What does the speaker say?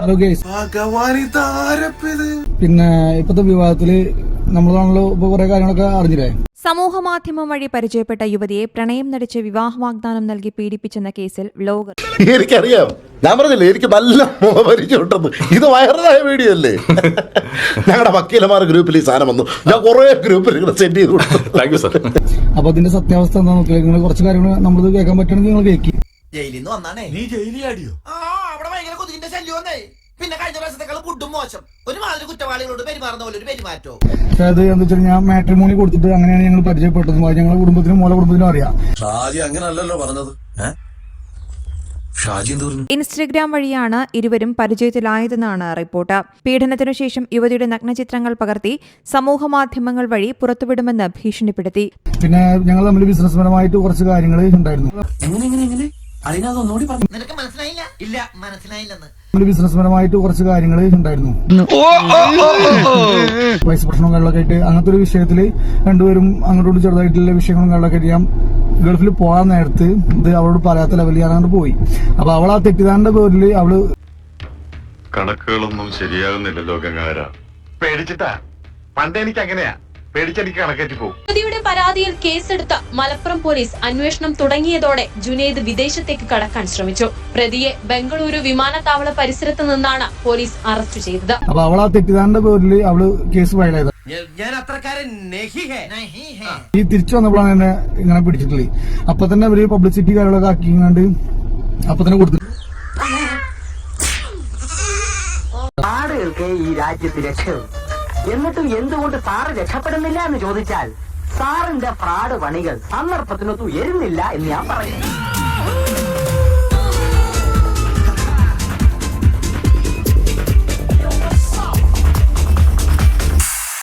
Hello guys, പിന്നെ ഇപ്പത്തെ വിവാഹത്തില് നമ്മളാണല്ലോ ഇപ്പൊ കുറെ കാര്യങ്ങളൊക്കെ അറിഞ്ഞില്ലേ? സമൂഹമാധ്യമം വഴി പരിചയപ്പെട്ട യുവതിയെ പ്രണയം നടിച്ച് വിവാഹ വാഗ്ദാനം നൽകി പീഡിപ്പിച്ചെന്ന കേസിൽ വ്ലോഗർ. എനിക്കറിയാം, ഞാൻ പറഞ്ഞില്ലേ എനിക്ക് നല്ല പരിചയമുണ്ടെന്ന്. ഇത് വൈറലായ വീഡിയോ അല്ലേ? ഞങ്ങളുടെ വക്കീലമാർ ഗ്രൂപ്പിൽ ഈ സാധനം വന്നു, ഞാൻ കുറെ ഗ്രൂപ്പിൽ സെൻഡ് ചെയ്തു കൊടുത്തു. Thank you sir. അപ്പൊ അതിന്റെ സത്യാവസ്ഥ എന്താ നോക്കിയാൽ നിങ്ങൾ കുറച്ച് കാര്യങ്ങൾ നമ്മളിത് കേൾക്കാൻ പറ്റണമെങ്കിൽ നിങ്ങൾ കേൾക്കി. ജയിലിൽ നിന്ന് വന്നാണേ. നീ ജയിലിയാടിയോ? അവിടെ ഭയങ്കര കൊതുകിന്റെ ശല്യം വന്നേ. പിന്നെ കഴിഞ്ഞ പ്രാവശ്യത്തെക്കാളും ഫുഡും മോശം. ഒരുമാതിരി കുറ്റവാളികളോട് പെരുമാറുന്ന പോലെ ഒരു പെരുമാറ്റോ. അത് എന്താ വെച്ചാൽ ഞാൻ മാട്രിമോണി കൊടുത്തിട്ട് അങ്ങനെയാണ് ഞങ്ങൾ പരിചയപ്പെട്ടത്. ഞങ്ങളുടെ കുടുംബത്തിനും മോളെ കുടുംബത്തിനും അറിയാം. ഷാജി അങ്ങനല്ലല്ലോ പറഞ്ഞത്. ഇൻസ്റ്റഗ്രാം വഴിയാണ് ഇരുവരും പരിചയത്തിലായതെന്നാണ് റിപ്പോർട്ട്. പീഡനത്തിനു ശേഷം യുവതിയുടെ നഗ്നചിത്രങ്ങൾ പകർത്തി സമൂഹമാധ്യമങ്ങൾ വഴി പുറത്തുവിടുമെന്ന് ഭീഷണിപ്പെടുത്തി. പിന്നെ ഞങ്ങൾ തമ്മിൽ ബിസിനസ്പരമായിട്ട് കുറച്ച് കാര്യങ്ങൾ ഉണ്ടായിരുന്നു. നിനക്ക് മനസ്സിലായില്ല? ഇല്ല, മനസ്സിലായില്ലെന്ന്. ബിസിനസ്പരമായിട്ട് കുറച്ച് കാര്യങ്ങൾ ഉണ്ടായിരുന്നു. പൈസ പ്രശ്നവും കാര്യങ്ങളൊക്കെ ആയിട്ട് അങ്ങനത്തെ ഒരു വിഷയത്തില് രണ്ടുപേരും അങ്ങോട്ടും ചെറുതായിട്ടുള്ള വിഷയങ്ങളും കാര്യങ്ങളൊക്കെ ആയിട്ട് ഞാൻ ഗൾഫിൽ പോകാൻ നേരത്ത് ഇത് അവളോട് പറയാത്ത ലെവലിൽ ഞാൻ അങ്ങോട്ട് പോയി. അപ്പൊ അവൾ ആ തെറ്റിദ്ധാരണയുടെ പേരില് അവള് കണക്കുകളൊന്നും ശരിയാകുന്നില്ലല്ലോ ഗംഗാര. പേടിച്ചിട്ടാ? പണ്ട് എനിക്ക് അങ്ങനെയാ, പേടിച്ചെനിക്ക് കണക്കേറ്റി പോകും. യുവതിയുടെ പരാതിയിൽ കേസെടുത്ത മലപ്പുറം പോലീസ് അന്വേഷണം തുടങ്ങിയതോടെ ജുനൈദ് വിദേശത്തേക്ക് കടക്കാൻ ശ്രമിച്ചു. പ്രതിയെ ബംഗളൂരു വിമാനത്താവള പരിസരത്ത് നിന്നാണ് പോലീസ് അറസ്റ്റ് ചെയ്തത്. അപ്പൊ അവൾ ആ തെറ്റിദ്ധാരണയുടെ പേരില് അവള് കേസ് ഫയൽ ചെയ്തത്. ഞാൻ അത്രക്കാരൻ ഈ തിരിച്ചു വന്നപ്പോഴാണ് എന്നെ ഇങ്ങനെ പിടിച്ചിട്ടുള്ളത്. അപ്പൊ തന്നെ അവര് പബ്ലിസിറ്റി കാര്യങ്ങളൊക്കെ ആക്കിങ്ങാണ്ട് അപ്പൊ തന്നെ കൊടുത്തു. ആടുകൾക്ക് ഈ രാജ്യത്ത് രക്ഷയുണ്ട്. എന്നിട്ടും എന്തുകൊണ്ട് സാറ് രക്ഷപ്പെടുന്നില്ല എന്ന് ചോദിച്ചാൽ സാറിന്റെ ഫ്രാഡ് പണികൾ സന്ദർഭത്തിനൊത്തു എരുന്നില്ല എന്ന് ഞാൻ പറയും.